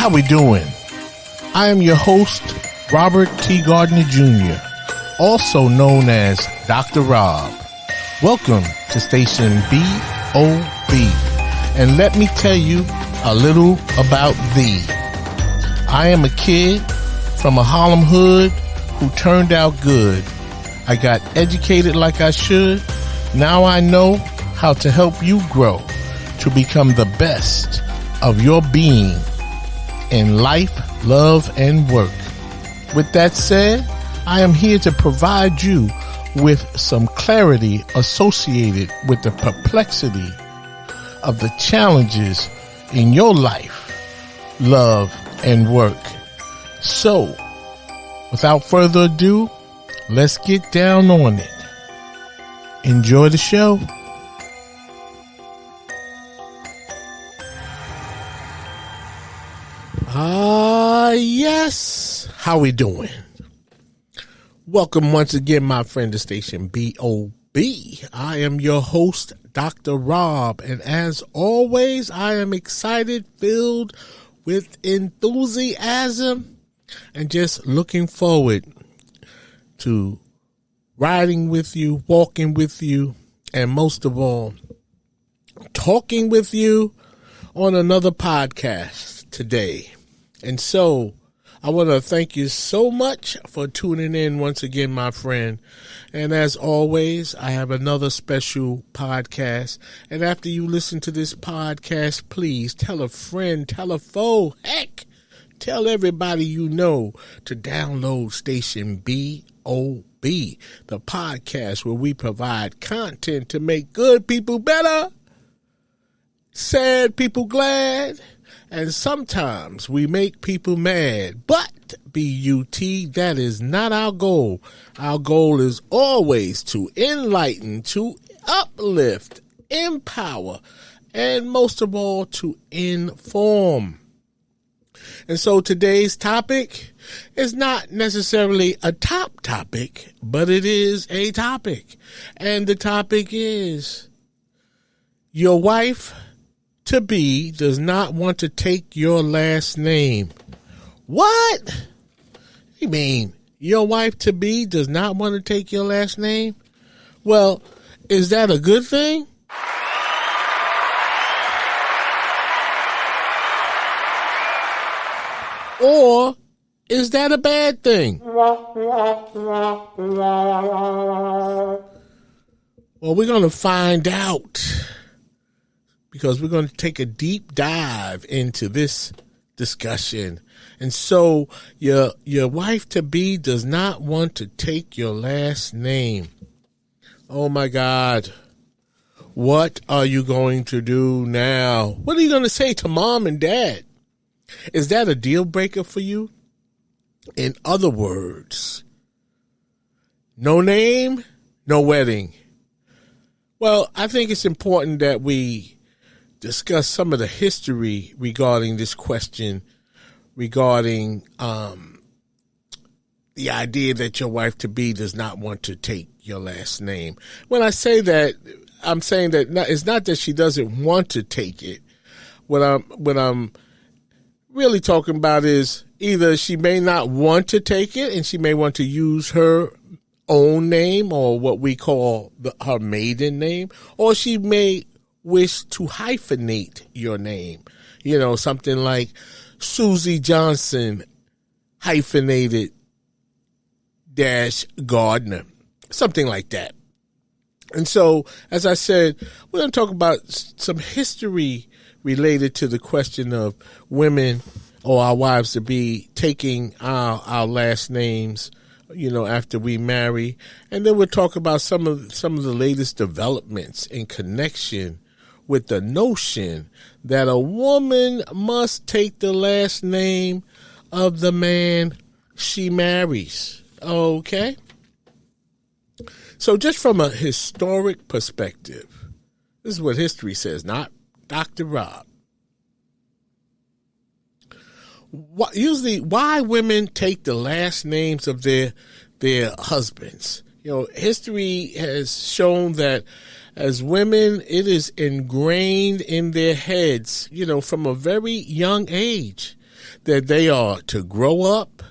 How we doing? I am your host, Robert T. Gardner Jr., also known as Dr. Rob. Welcome to Station BOB. And let me tell you a little about thee. I am a kid from a Harlem hood who turned out good. I got educated like I should. Now I know how to help you grow to become the best of your being in life, love, and work. With that said, I am here to provide you with some clarity associated with the perplexity of the challenges in your life, love, and work. So, without further ado, let's get down on it. Enjoy the show. Yes. How we doing? Welcome once again, my friend, to Station BOB. I am your host, Dr. Rob, and as always, I am excited, filled with enthusiasm, and just looking forward to riding with you, walking with you, and most of all, talking with you on another podcast today. And so, I want to thank you so much for tuning in once again, my friend. And as always, I have another special podcast. And after you listen to this podcast, please tell a friend, tell a foe, heck, tell everybody you know to download Station BOB, the podcast where we provide content to make good people better, sad people glad, and sometimes we make people mad. But, B-U-T, that is not our goal. Our goal is always to enlighten, to uplift, empower, and most of all, to inform. And so today's topic is not necessarily a top topic, but it is a topic. And the topic is, your wife to be does not want to take your last name. What? You mean your wife to be does not want to take your last name? Well, is that a good thing? Or is that a bad thing? Well, we're going to find out, because we're going to take a deep dive into this discussion. And so your wife-to-be does not want to take your last name. Oh, my God. What are you going to do now? What are you going to say to mom and dad? Is that a deal breaker for you? In other words, no name, no wedding. Well, I think it's important that we discuss some of the history regarding this question, regarding the idea that your wife-to-be does not want to take your last name. When I say that, I'm saying that it's not that she doesn't want to take it. What I'm really talking about is either she may not want to take it and she may want to use her own name, or what we call her maiden name, or she may wish to hyphenate your name. You know, something like Susie Johnson hyphenated - Gardner, something like that. And so, as I said, we're going to talk about some history related to the question of women or our wives to be taking our last names, you know, after we marry. And then we'll talk about some of the latest developments in connection with the notion that a woman must take the last name of the man she marries. Okay? So just from a historic perspective, this is what history says, not Dr. Rob. Usually, why women take the last names of their husbands? You know, history has shown that as women, it is ingrained in their heads, you know, from a very young age. that they are to grow up,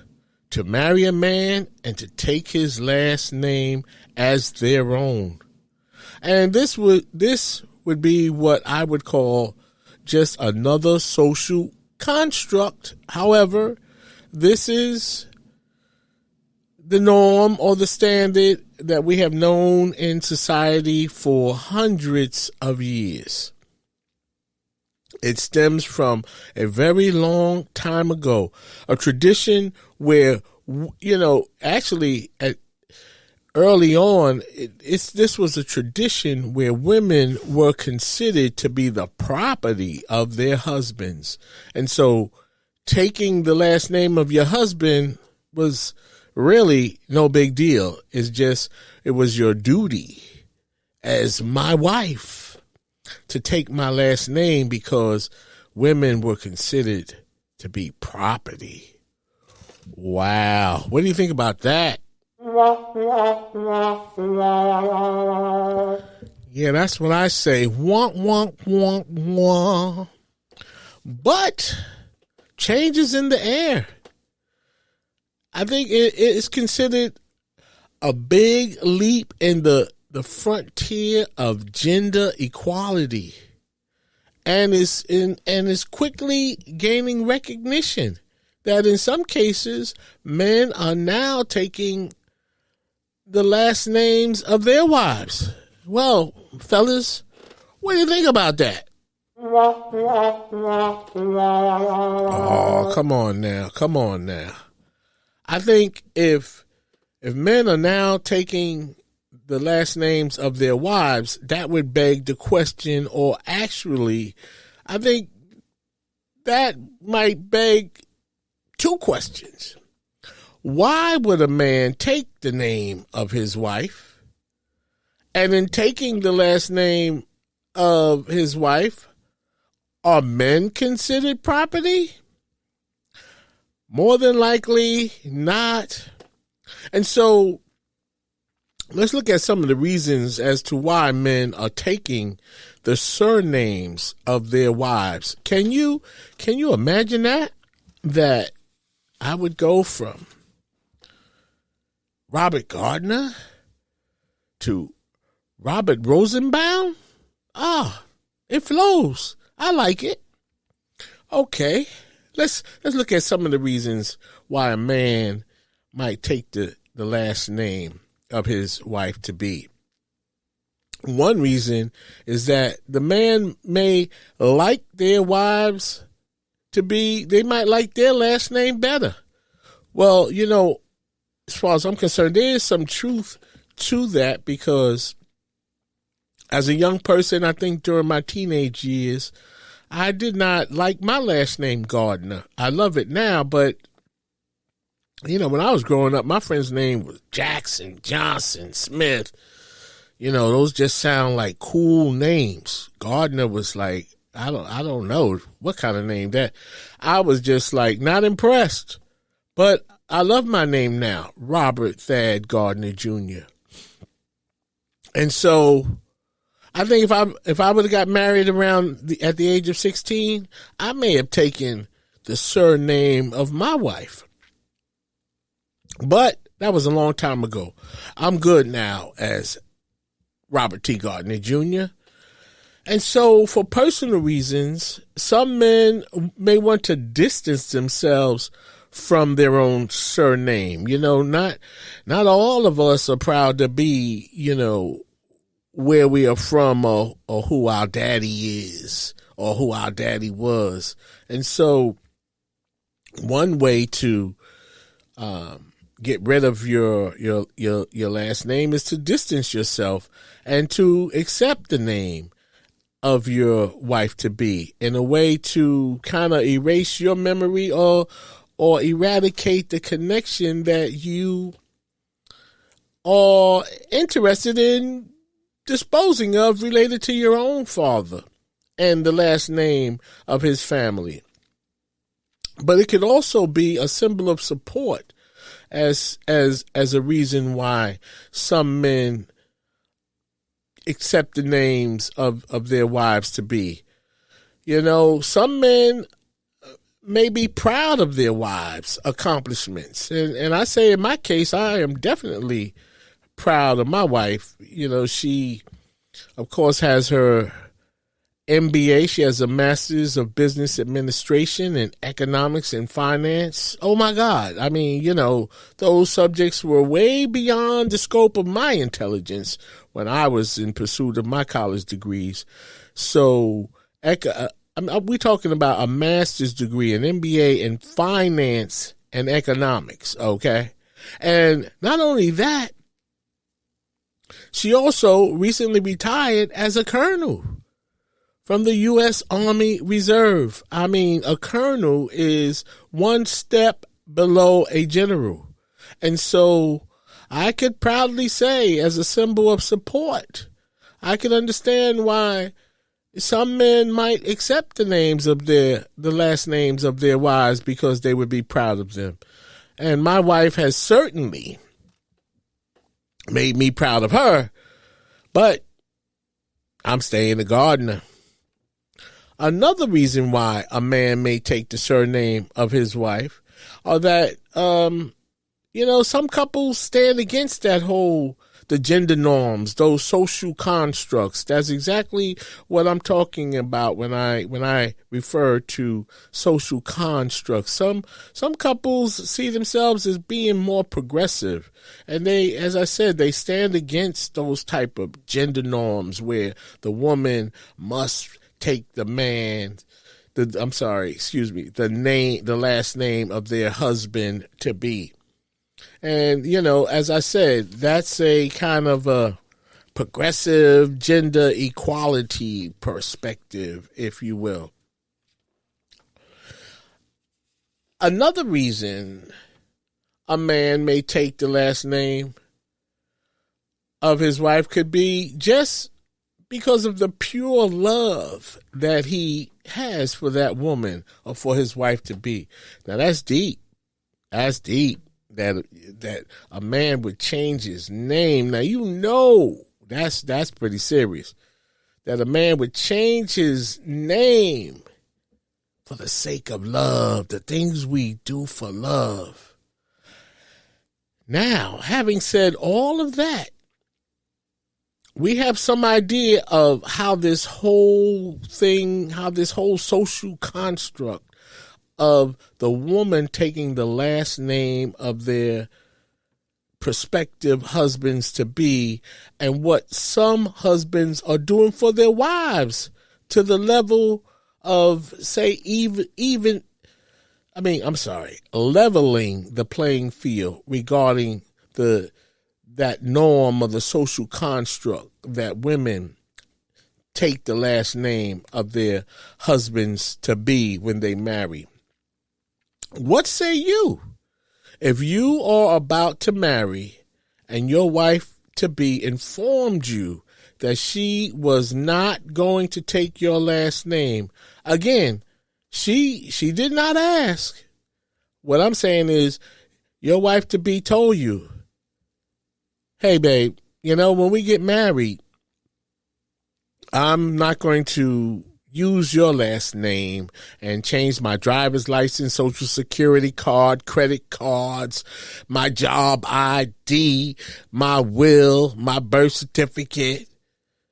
to marry a man, and to take his last name as their own. And this would be what I would call just another social construct. However, this is the norm or the standard that we have known in society for hundreds of years. It stems from a very long time ago, a tradition where, actually early on, this was a tradition where women were considered to be the property of their husbands. And so taking the last name of your husband was really no big deal. It was your duty as my wife to take my last name because women were considered to be property. Wow. What do you think about that? Yeah, that's what I say. Wonk, wonk, wonk, wonk. But change is in the air. I think it is considered a big leap in the frontier of gender equality, and is quickly gaining recognition that in some cases men are now taking the last names of their wives. Well, fellas, what do you think about that? Oh, come on now. I think if men are now taking the last names of their wives, that would beg the question, or actually, I think that might beg two questions. Why would a man take the name of his wife? And in taking the last name of his wife, are men considered property? More than likely not. And so let's look at some of the reasons as to why men are taking the surnames of their wives. Can you imagine that I would go from Robert Gardner to Robert Rosenbaum? It flows. I like it. Okay. Let's look at some of the reasons why a man might take the last name of his wife to be. One reason is that the man may like their wives to be, they might like their last name better. Well, as far as I'm concerned, there is some truth to that, because as a young person, I think during my teenage years, I did not like my last name, Gardner. I love it now, but when I was growing up, my friend's name was Jackson, Johnson, Smith. Those just sound like cool names. Gardner was like, I don't know what kind of name that. I was just like not impressed. But I love my name now, Robert Thad Gardner Jr. And so I think if I would have got married at the age of 16, I may have taken the surname of my wife. But that was a long time ago. I'm good now as Robert T. Gardner Jr. And so for personal reasons, some men may want to distance themselves from their own surname. Not all of us are proud to be, where we are from or who our daddy is or who our daddy was. And so one way to get rid of your last name is to distance yourself and to accept the name of your wife to be, in a way to kind of erase your memory or eradicate the connection that you are interested in disposing of related to your own father and the last name of his family. But it could also be a symbol of support as a reason why some men accept the names of their wives to be. Some men may be proud of their wives' accomplishments. And I say in my case, I am definitely proud of my wife. You know, she, of course, has her MBA. She has a Master's of Business Administration and Economics and Finance. Oh, my God. I mean, you know, those subjects were way beyond the scope of my intelligence when I was in pursuit of my college degrees. So we're talking about a master's degree, an MBA in finance and economics, okay? And not only that, she also recently retired as a colonel from the U.S. Army Reserve. I mean, a colonel is one step below a general. And so I could proudly say, as a symbol of support, I can understand why some men might accept the last names of their wives because they would be proud of them. And my wife has certainly made me proud of her, but I'm staying a gardener. Another reason why a man may take the surname of his wife are that, some couples stand against the gender norms, those social constructs. That's exactly what I'm talking about when I refer to social constructs. Some couples see themselves as being more progressive, and they, as I said, they stand against those type of gender norms where the woman must take the last name of their husband to be. And, as I said, that's a kind of a progressive gender equality perspective, if you will. Another reason a man may take the last name of his wife could be just because of the pure love that he has for that woman or for his wife to be. Now that's deep. That's deep. That a man would change his name. Now that's pretty serious. That a man would change his name for the sake of love, the things we do for love. Now, having said all of that, we have some idea of how this whole social construct of the woman taking the last name of their prospective husbands to be, and what some husbands are doing for their wives to the level of, say, leveling the playing field regarding that norm of the social construct that women take the last name of their husbands to be when they marry. What say you? If you are about to marry and your wife-to-be informed you that she was not going to take your last name, again, she did not ask. What I'm saying is your wife-to-be told you, hey, babe, when we get married, I'm not going to use your last name and change my driver's license, social security card, credit cards, my job ID, my will, my birth certificate,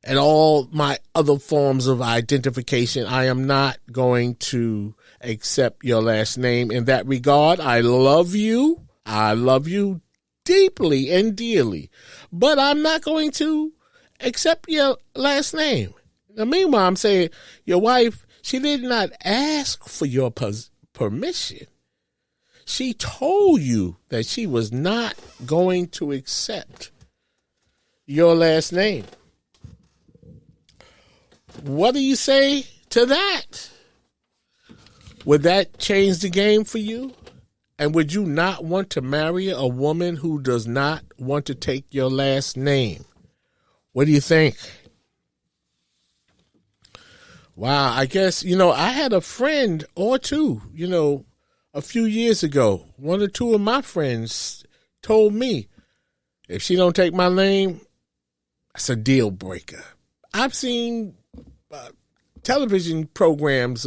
and all my other forms of identification. I am not going to accept your last name. In that regard, I love you. I love you deeply and dearly, but I'm not going to accept your last name. Now, meanwhile, I'm saying your wife, she did not ask for your permission. She told you that she was not going to accept your last name. What do you say to that? Would that change the game for you? And would you not want to marry a woman who does not want to take your last name? What do you think? Wow, I guess, I had a friend or two, a few years ago. One or two of my friends told me, if she don't take my name, that's a deal breaker. I've seen television programs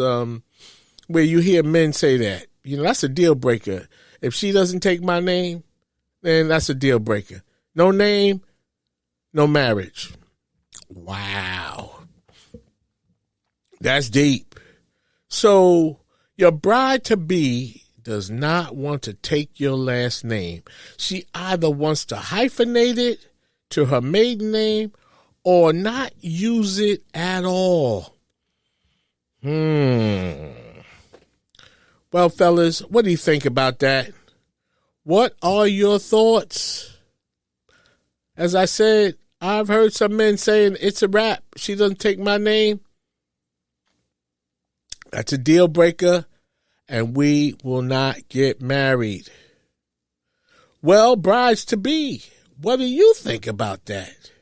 where you hear men say that. That's a deal breaker. If she doesn't take my name, then that's a deal breaker. No name, no marriage. Wow. That's deep. So your bride-to-be does not want to take your last name. She either wants to hyphenate it to her maiden name or not use it at all. Well, fellas, what do you think about that? What are your thoughts? As I said, I've heard some men saying it's a wrap. She doesn't take my name. That's a deal breaker, and we will not get married. Well, brides-to-be, what do you think about that?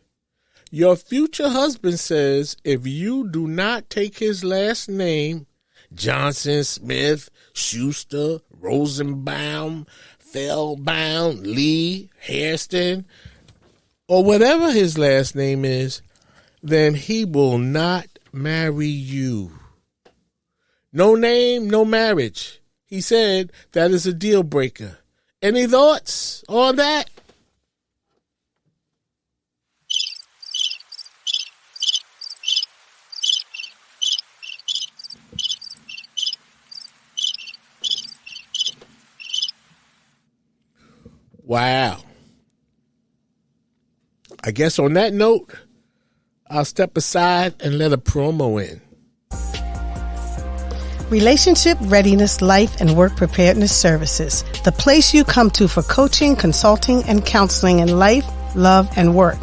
Your future husband says if you do not take his last name, Johnson, Smith, Schuster, Rosenbaum, Feldbaum, Lee, Hairston, or whatever his last name is, then he will not marry you. No name, no marriage. He said that is a deal breaker. Any thoughts on that? Wow. I guess on that note, I'll step aside and let a promo in. Relationship Readiness Life and Work Preparedness Services, the place you come to for coaching, consulting, and counseling in life, love, and work.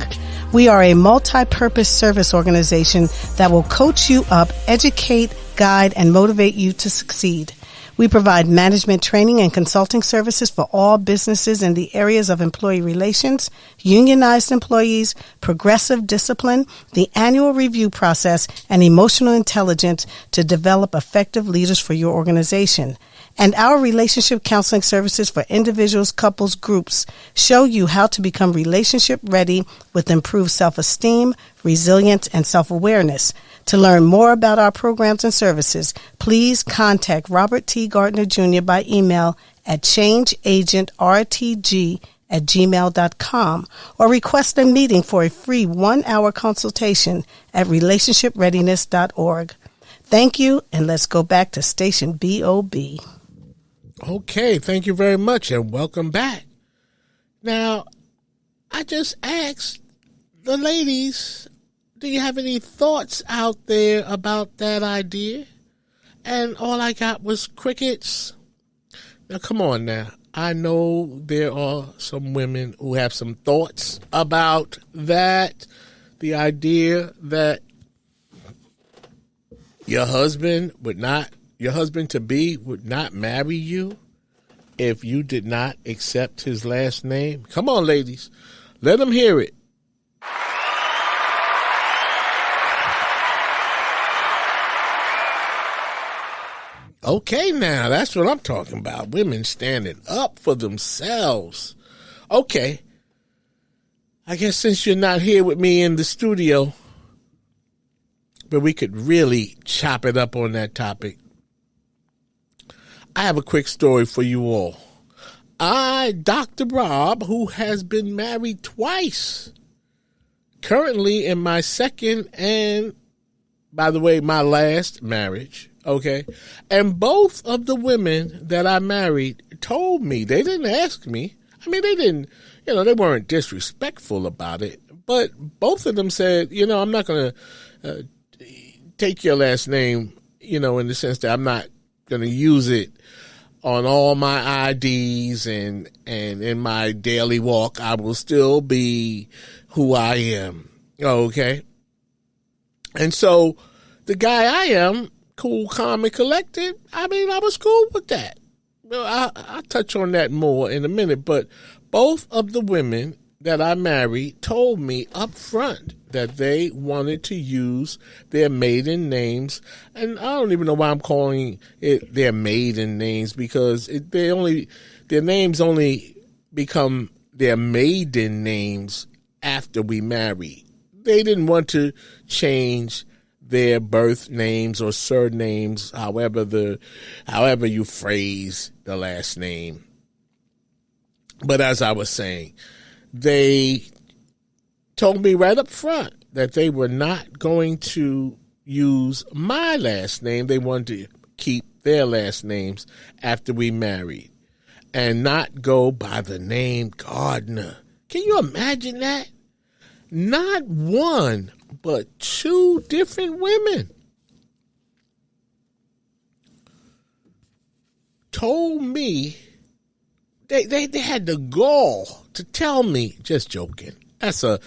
We are a multi-purpose service organization that will coach you up, educate, guide, and motivate you to succeed. We provide management training and consulting services for all businesses in the areas of employee relations, unionized employees, progressive discipline, the annual review process, and emotional intelligence to develop effective leaders for your organization. And our relationship counseling services for individuals, couples, groups show you how to become relationship ready with improved self-esteem, resilience, and self-awareness. To learn more about our programs and services, please contact Robert T. Gardner Jr. by email at changeagentrtg@gmail.com or request a meeting for a free 1-hour consultation at relationshipreadiness.org. Thank you, and let's go back to Station BOB. Okay, thank you very much, and welcome back. Now, I just asked the ladies, do you have any thoughts out there about that idea? And all I got was crickets. Now, come on now. I know there are some women who have some thoughts about that. The idea that your husband to be would not marry you if you did not accept his last name. Come on, ladies. Let them hear it. Okay, now, that's what I'm talking about. Women standing up for themselves. Okay. I guess since you're not here with me in the studio, but we could really chop it up on that topic, I have a quick story for you all. Dr. Rob, who has been married twice, currently in my second and, by the way, my last marriage. Okay. And both of the women that I married told me, they didn't ask me. I mean, they didn't, they weren't disrespectful about it. But both of them said, I'm not going to take your last name, in the sense that I'm not going to use it on all my IDs and in my daily walk. I will still be who I am. Okay. And so the guy I am, cool, calm, and collected, I was cool with that. I'll touch on that more in a minute, but both of the women that I married told me up front that they wanted to use their maiden names, and I don't even know why I'm calling it their maiden names, because their names only become their maiden names after we marry. They didn't want to change their birth names or surnames, however you phrase the last name. But as I was saying, they told me right up front that they were not going to use my last name. They wanted to keep their last names after we married and not go by the name Gardner. Can you imagine that? Not one, but two different women told me they had the gall to tell me, just joking, that's a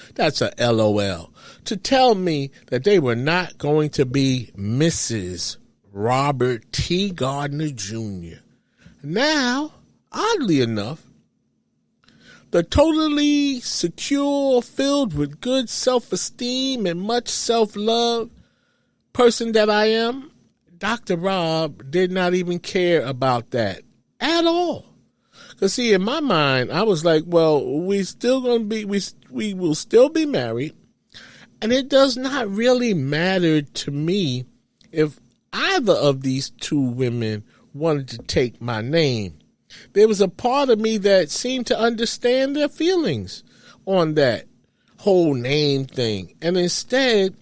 LOL, to tell me that they were not going to be Mrs. Robert T. Gardner Jr. Now, oddly enough, the totally secure, filled with good self-esteem and much self-love person that I am, Dr. Rob did not even care about that at all. Because, see, in my mind, I was like, well, we will still be married, and it does not really matter to me if either of these two women wanted to take my name. There was a part of me that seemed to understand their feelings on that whole name thing. And instead,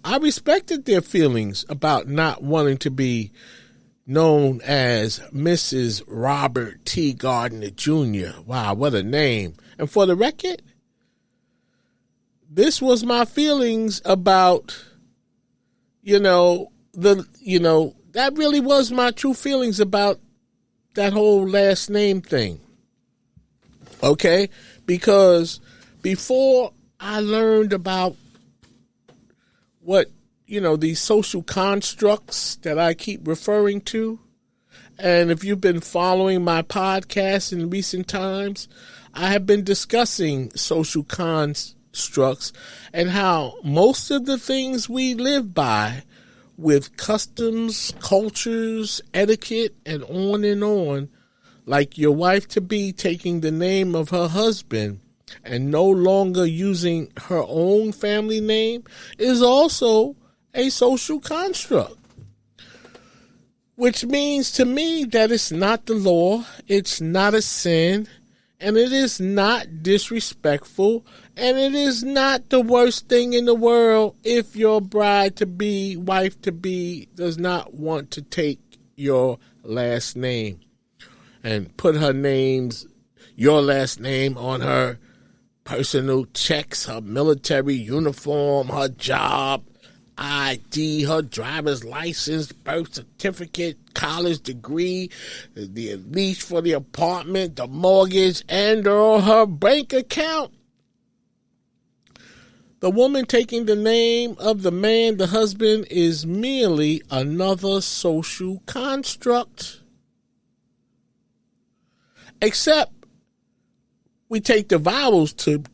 I respected their feelings about not wanting to be known as Mrs. Robert T. Gardner Jr. Wow, what a name. And for the record, this was my feelings about, that really was my true feelings about that whole last name thing. Okay? Because before I learned about what, these social constructs that I keep referring to, and if you've been following my podcast in recent times, I have been discussing social constructs and how most of the things we live by with customs, cultures, etiquette, and on, like your wife-to-be taking the name of her husband and no longer using her own family name, is also a social construct. Which means to me that it's not the law, it's not a sin, and it is not disrespectful, and it is not the worst thing in the world if your bride-to-be, wife-to-be does not want to take your last name and put your last name on her personal checks, her military uniform, her job, ID, her driver's license, birth certificate, college degree, the lease for the apartment, the mortgage, and or her bank account. The woman taking the name of the man, the husband, is merely another social construct. Except we take the vows to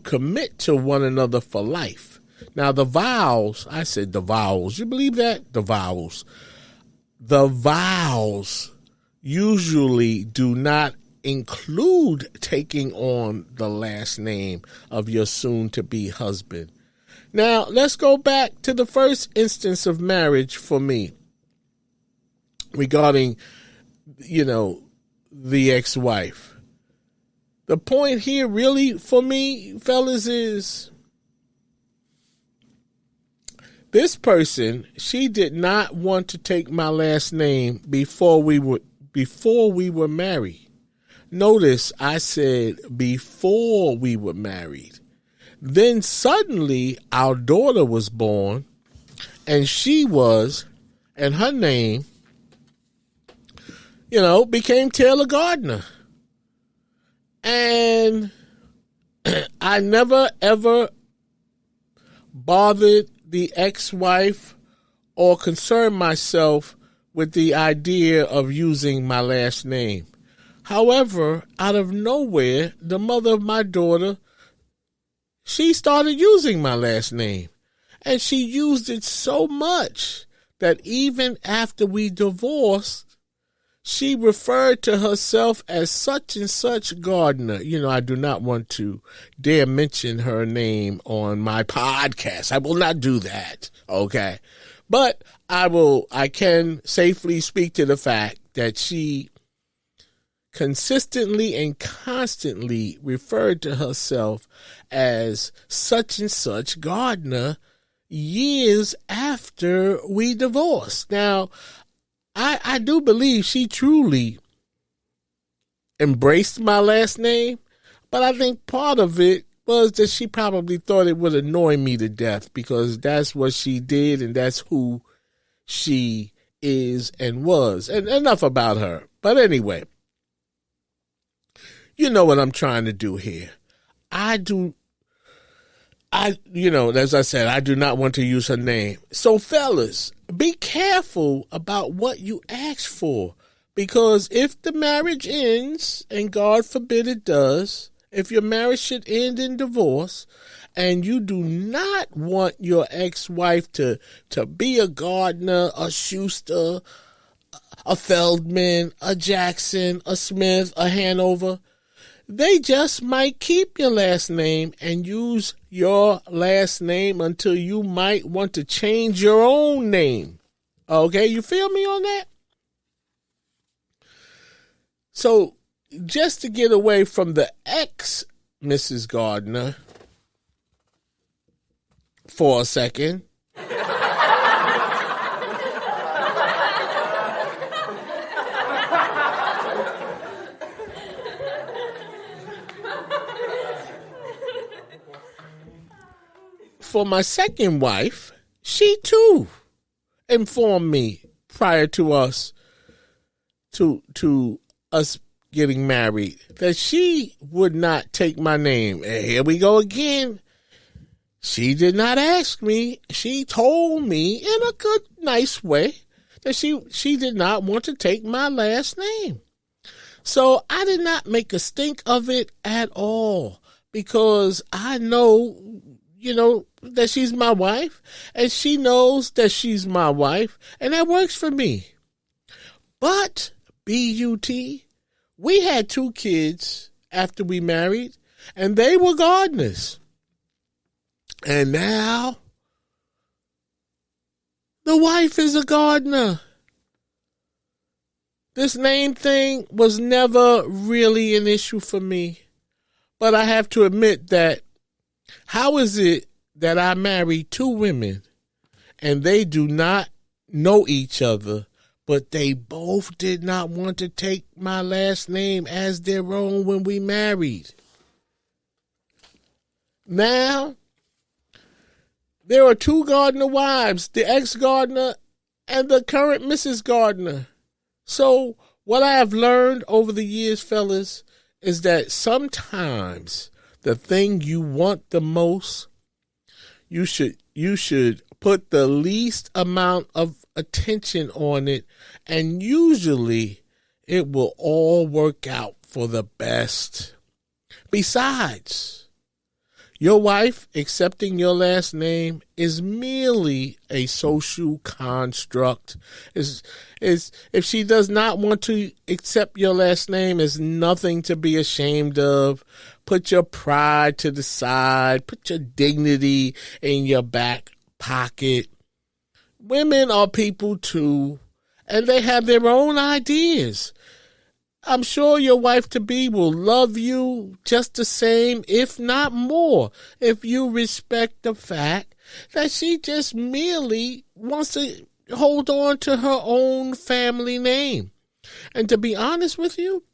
commit to one another for life. Now, the vows, I said the vows. You believe that? The vows. The vows usually do not include taking on the last name of your soon-to-be husband. Now, let's go back to the first instance of marriage for me regarding, the ex-wife. The point here really for me, fellas, is this person, she did not want to take my last name before we were married. Notice I said before we were married. Then suddenly our daughter was born, and her name, became Taylor Gardner. And I never ever bothered the ex-wife or concerned myself with the idea of using my last name. However, out of nowhere, the mother of my daughter, she started using my last name. And she used it so much that even after we divorced, she referred to herself as such and such Gardner. I do not want to dare mention her name on my podcast. I will not do that. Okay. But I can safely speak to the fact that she consistently and constantly referred to herself as such and such Gardner years after we divorced. Now, I do believe she truly embraced my last name, but I think part of it was that she probably thought it would annoy me to death because that's what she did and that's who she is and was. And enough about her. But anyway, you know what I'm trying to do here. As I said, I do not want to use her name. So fellas, be careful about what you ask for, because if the marriage ends, and God forbid it does, if your marriage should end in divorce, and you do not want your ex-wife to be a Gardner, a Schuster, a Feldman, a Jackson, a Smith, a Hanover, they just might keep your last name and use your last name until you might want to change your own name. Okay, you feel me on that? So, just to get away from the ex Mrs. Gardner for a second, for my second wife, she too informed me prior to us to us getting married that she would not take my name. And here we go again. She did not ask me. She told me in a good, nice way that she did not want to take my last name. So I did not make a stink of it at all because I know, that she's my wife, and she knows that she's my wife, and that works for me. But, B-U-T, we had 2 kids after we married, and they were Gardners. And now, the wife is a Gardner. This name thing was never really an issue for me. But I have to admit that, how is it that I married 2 women and they do not know each other, but they both did not want to take my last name as their own when we married? Now, there are 2 Gardner wives, the ex-Gardner and the current Mrs. Gardner. So what I have learned over the years, fellas, is that sometimes the thing you want the most, you should put the least amount of attention on it, and usually it will all work out for the best. Besides, your wife accepting your last name is merely a social construct. Is if she does not want to accept your last name, is nothing to be ashamed of. Put your pride to the side. Put your dignity in your back pocket. Women are people too, and they have their own ideas. I'm sure your wife-to-be will love you just the same, if not more, if you respect the fact that she just merely wants to hold on to her own family name. And to be honest with you,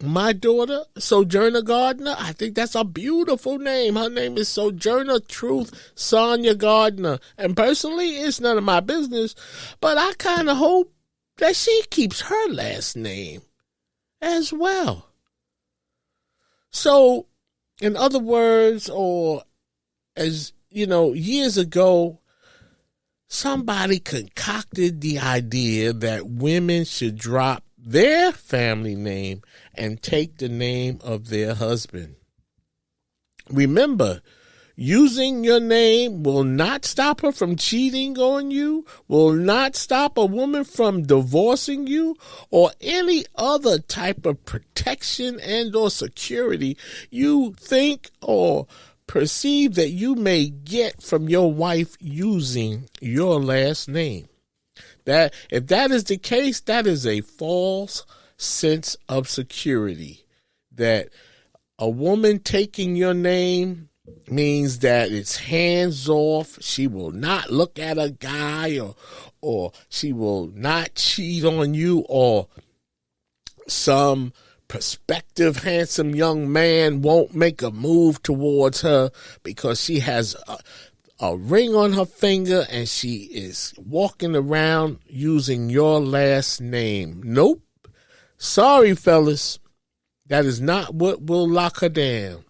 my daughter, Sojourner Gardner, I think that's a beautiful name. Her name is Sojourner Truth Sonia Gardner. And personally, it's none of my business, but I kind of hope that she keeps her last name as well. So, in other words, or as years ago, somebody concocted the idea that women should drop their family name and take the name of their husband. Remember, Using your name will not stop her from cheating on you, will not stop a woman from divorcing you, or any other type of protection and or security you think or perceive that you may get from your wife using your last name. That if that is the case, that is a false sense of security. That a woman taking your name means that it's hands off. She will not look at a guy or she will not cheat on you, or some prospective handsome young man won't make a move towards her because she has a ring on her finger and she is walking around using your last name. Nope. Sorry, fellas. That is not what will lock her down.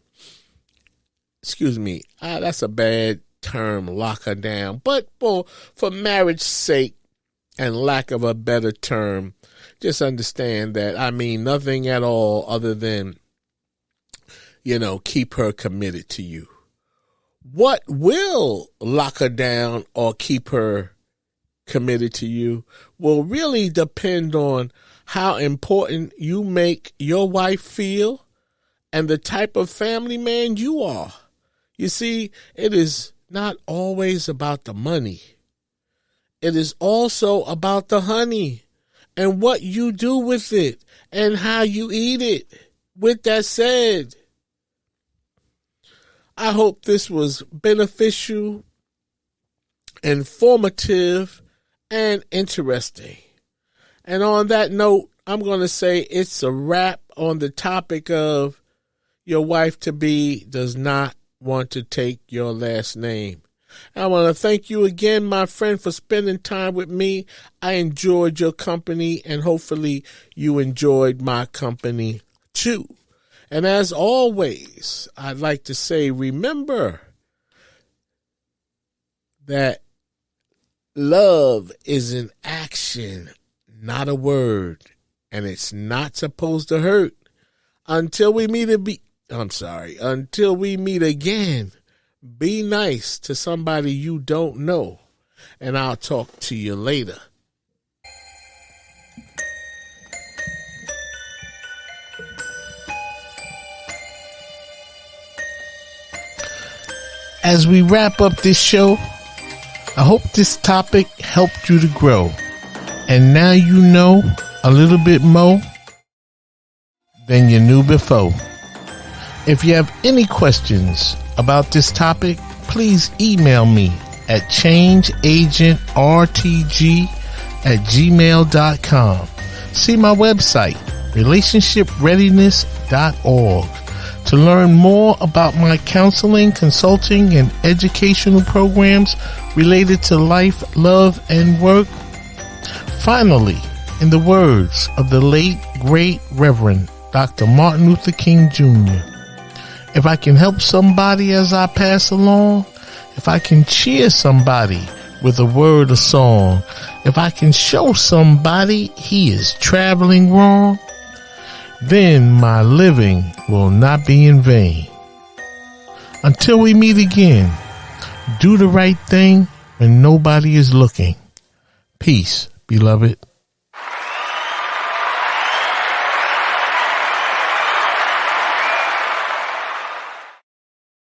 Excuse me, that's a bad term, lock her down. But for marriage's sake and lack of a better term, just understand that I mean nothing at all other than, keep her committed to you. What will lock her down or keep her committed to you will really depend on how important you make your wife feel and the type of family man you are. You see, it is not always about the money. It is also about the honey and what you do with it and how you eat it. With that said, I hope this was beneficial, informative, and interesting. And on that note, I'm going to say it's a wrap on the topic of your wife-to-be does not want to take your last name. I want to thank you again, my friend, for spending time with me. I enjoyed your company, and hopefully you enjoyed my company too. And as always, I'd like to say, remember that love is an action, not a word, and it's not supposed to hurt. Until we meet again, be nice to somebody you don't know, and I'll talk to you later. As we wrap up this show, I hope this topic helped you to grow. And now you know a little bit more than you knew before. If you have any questions about this topic, please email me at changeagentrtg@gmail.com. See my website, relationshipreadiness.org, to learn more about my counseling, consulting, and educational programs related to life, love, and work. Finally, in the words of the late, great Reverend Dr. Martin Luther King Jr., if I can help somebody as I pass along, if I can cheer somebody with a word or song, if I can show somebody he is traveling wrong, then my living will not be in vain. Until we meet again, do the right thing when nobody is looking. Peace, beloved.